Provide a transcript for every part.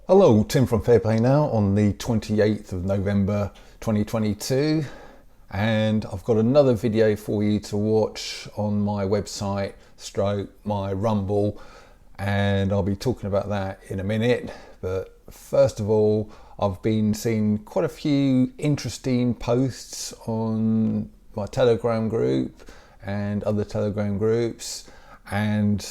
Hello, Tim from Fairplay Now on the 28th of November 2022, and I've got another video for you to watch on my website stroke my Rumble, and I'll be talking about that in a minute. But first of all, I've been seeing quite a few interesting posts on my Telegram group and other Telegram groups, and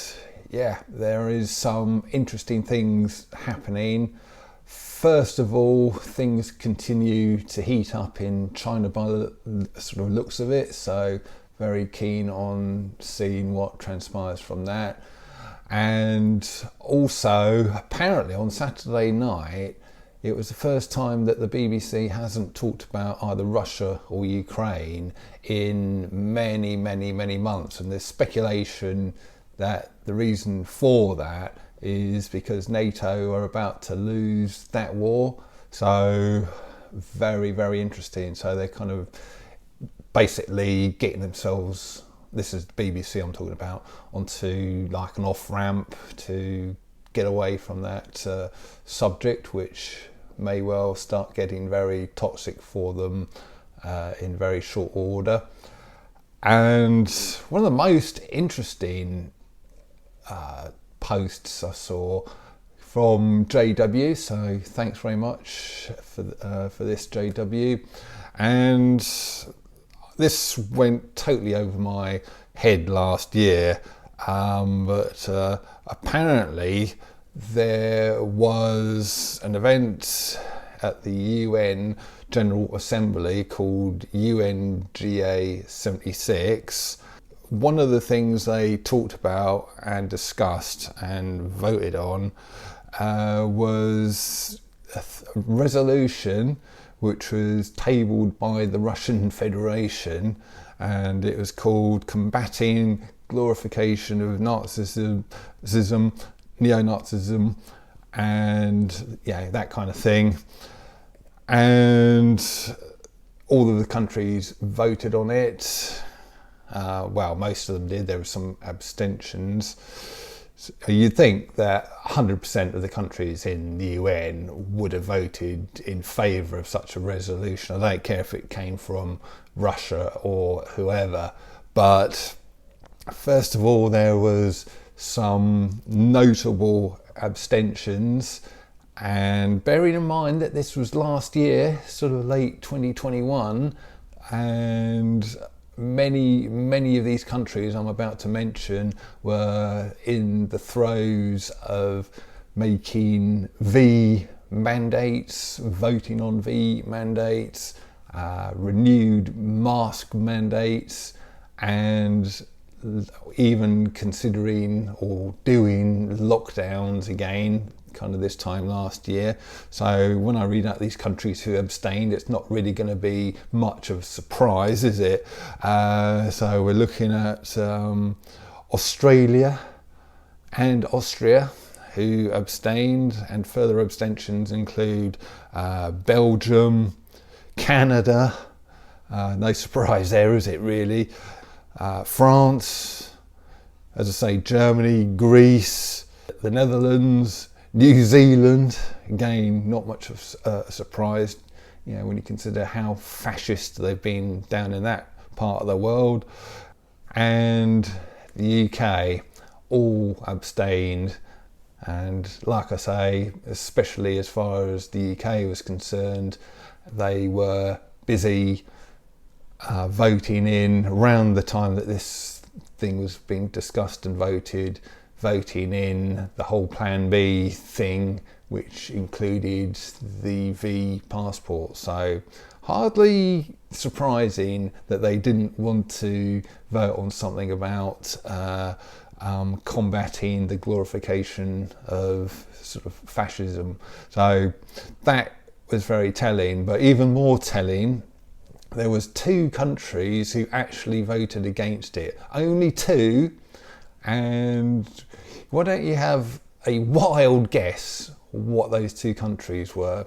yeah, there is some interesting things happening. First of all, things continue to heat up in China by the sort of looks of it, so very keen on seeing what transpires from that. And also, apparently on Saturday night, it was the first time that the BBC hasn't talked about either Russia or Ukraine in many, many, many months, and there's speculation that the reason for that is because NATO are about to lose that war. So very, very interesting. So they're kind of basically getting themselves, this is BBC I'm talking about, onto like an off ramp to get away from that subject, which may well start getting very toxic for them in very short order. And one of the most interesting posts I saw from JW, so thanks very much for this, JW. And this went totally over my head last year, but apparently there was an event at the UN General Assembly called UNGA 76. One of the things they talked about and discussed and voted on was a resolution which was tabled by the Russian Federation, and it was called Combating Glorification of Nazism, Neo-Nazism, and yeah, that kind of thing. And all of the countries voted on it. Well, most of them did. There were some abstentions. So you'd think that 100% of the countries in the UN would have voted in favour of such a resolution. I don't care if it came from Russia or whoever. But first of all, there was some notable abstentions. And bearing in mind that this was last year, sort of late 2021, and many of these countries I'm about to mention were in the throes of making V mandates, voting on V mandates, renewed mask mandates, and even considering or doing lockdowns again, kind of this time last year. So when I read out these countries who abstained, it's not really going to be much of a surprise, is it? So we're looking at Australia and Austria, who abstained, and further abstentions include Belgium, Canada, no surprise there, is it really? France, as I say, Germany, Greece, the Netherlands, New Zealand, again, not much of a surprise, you know, when you consider how fascist they've been down in that part of the world. And the UK all abstained, and like I say, especially as far as the UK was concerned, they were busy voting in around the time that this thing was being discussed and voting in the whole Plan B thing, which included the V passport. So hardly surprising that they didn't want to vote on something about combating the glorification of sort of fascism. So that was very telling, but even more telling, there was 2 countries who actually voted against it. Only 2. And why don't you have a wild guess what those 2 countries were?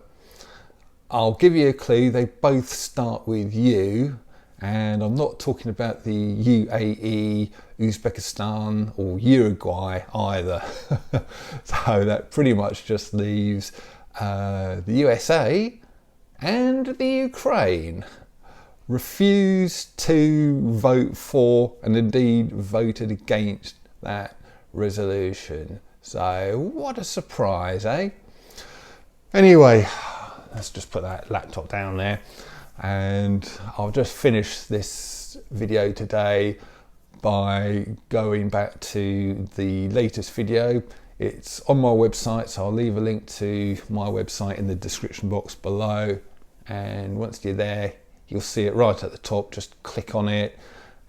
I'll give you a clue. They both start with U, And I'm not talking about the UAE, Uzbekistan or Uruguay either. So that pretty much just leaves the USA and the Ukraine. Refused to vote for and indeed voted against that resolution. So what a surprise, eh? Anyway, let's just put that laptop down there, and I'll just finish this video today by going back to the latest video. It's on my website, so I'll leave a link to my website in the description box below, and once you're there you'll see it right at the top. Just click on it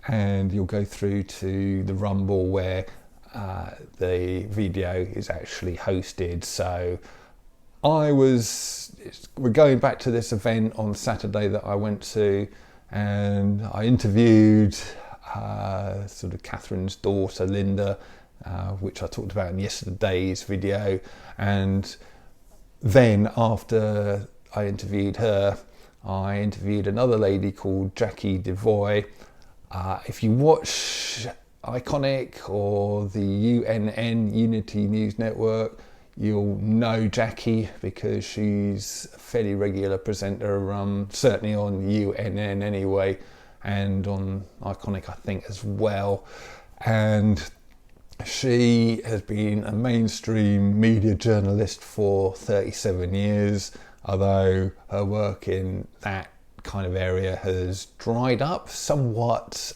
and you'll go through to the Rumble where the video is actually hosted. So we're going back to this event on Saturday that I went to, and I interviewed sort of Catherine's daughter Linda, which I talked about in yesterday's video. And then after I interviewed her, I interviewed another lady called Jackie Devoy. If you watch Iconic or the UNN, Unity News Network, you'll know Jackie because she's a fairly regular presenter, certainly on UNN anyway, and on Iconic I think as well. And she has been a mainstream media journalist for 37 years, although her work in that kind of area has dried up somewhat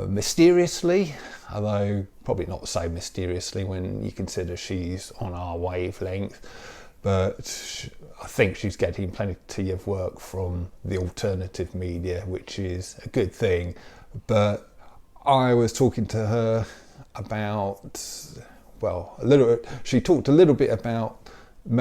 mysteriously, although probably not so mysteriously when you consider she's on our wavelength. But I think she's getting plenty of work from the alternative media, which is a good thing. But I was talking to her about, she talked a little bit about the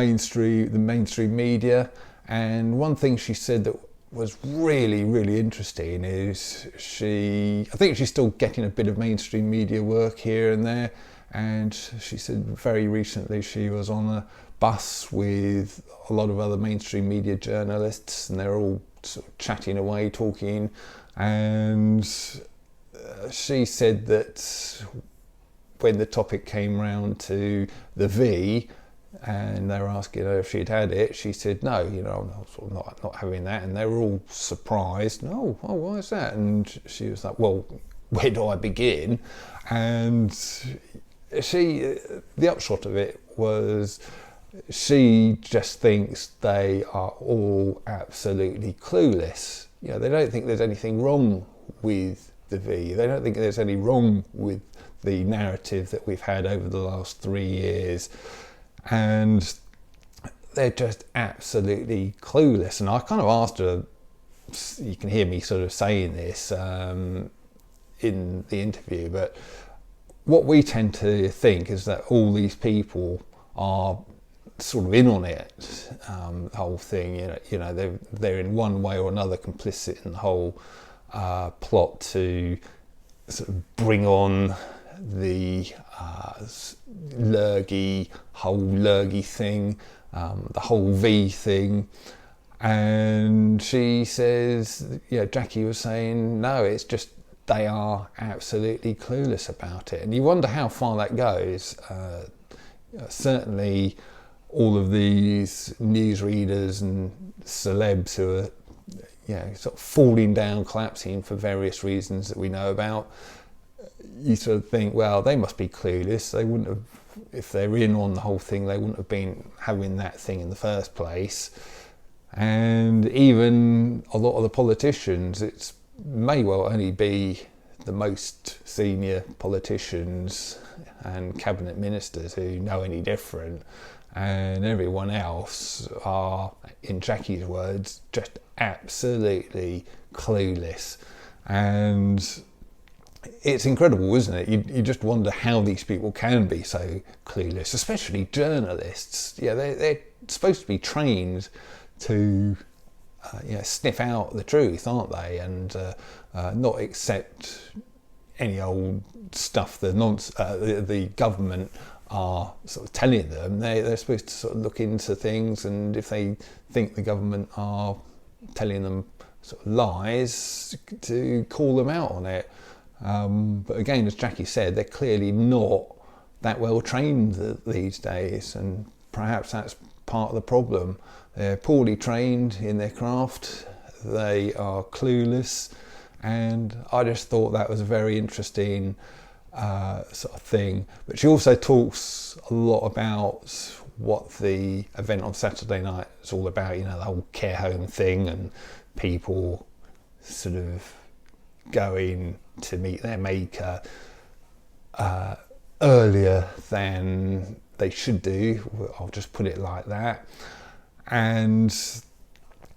mainstream media, and one thing she said that was really interesting is I think she's still getting a bit of mainstream media work here and there, and she said very recently she was on a bus with a lot of other mainstream media journalists, and they're all sort of chatting away, talking, and she said that when the topic came round to the V and they were asking her if she'd had it, she said no, I'm sort of not having that, and they were all surprised. Oh, why is that? And she was like, well, where do I begin? And the upshot of it was she just thinks they are all absolutely clueless. They don't think there's anything wrong with the V. They don't think there's any wrong with the narrative that we've had over the last 3 years, and they're just absolutely clueless. And I kind of asked her, you can hear me sort of saying this in the interview, but what we tend to think is that all these people are sort of in on it, the whole thing. They're in one way or another complicit in the whole plot to sort of bring on the whole Lurgy thing, the whole V thing. And she says, Jackie was saying, no, it's just they are absolutely clueless about it. And you wonder how far that goes. Certainly all of these newsreaders and celebs who are sort of falling down, collapsing for various reasons that we know about, you sort of think, well, they must be clueless. They wouldn't have, if they're in on the whole thing, they wouldn't have been having that thing in the first place. And even a lot of the politicians, it may well only be the most senior politicians and cabinet ministers who know any different, and everyone else are, in Jackie's words, just absolutely clueless. And it's incredible, isn't it? You just wonder how these people can be so clueless, especially journalists. They're supposed to be trained to sniff out the truth, aren't they? And not accept any old stuff the government are sort of telling them. They're supposed to sort of look into things, and if they think the government are telling them sort of lies to call them out on it. But again, as Jackie said, they're clearly not that well trained these days, and perhaps that's part of the problem. They're poorly trained in their craft, they are clueless, and I just thought that was a very interesting sort of thing. But she also talks a lot about what the event on Saturday night is all about, you know, the whole care home thing and people sort of going to meet their maker earlier than they should do. I'll just put it like that. And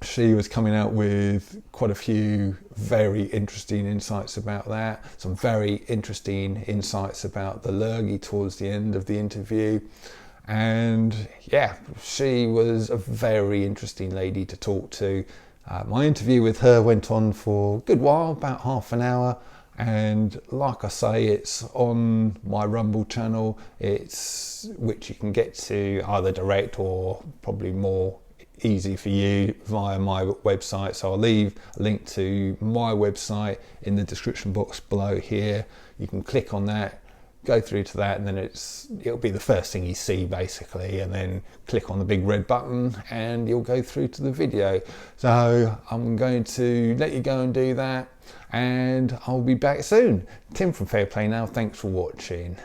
she was coming out with quite a few very interesting insights about that, some very interesting insights about the lurgy towards the end of the interview. And yeah, she was a very interesting lady to talk to. My interview with her went on for a good while, about half an hour, and like I say, it's on my Rumble channel, which you can get to either direct or probably more easy for you via my website. So I'll leave a link to my website in the description box below here. You can click on that, go through to that, and then it'll be the first thing you see basically, and then click on the big red button and you'll go through to the video. So I'm going to let you go and do that, and I'll be back soon. Tim from Fair Play Now, thanks for watching.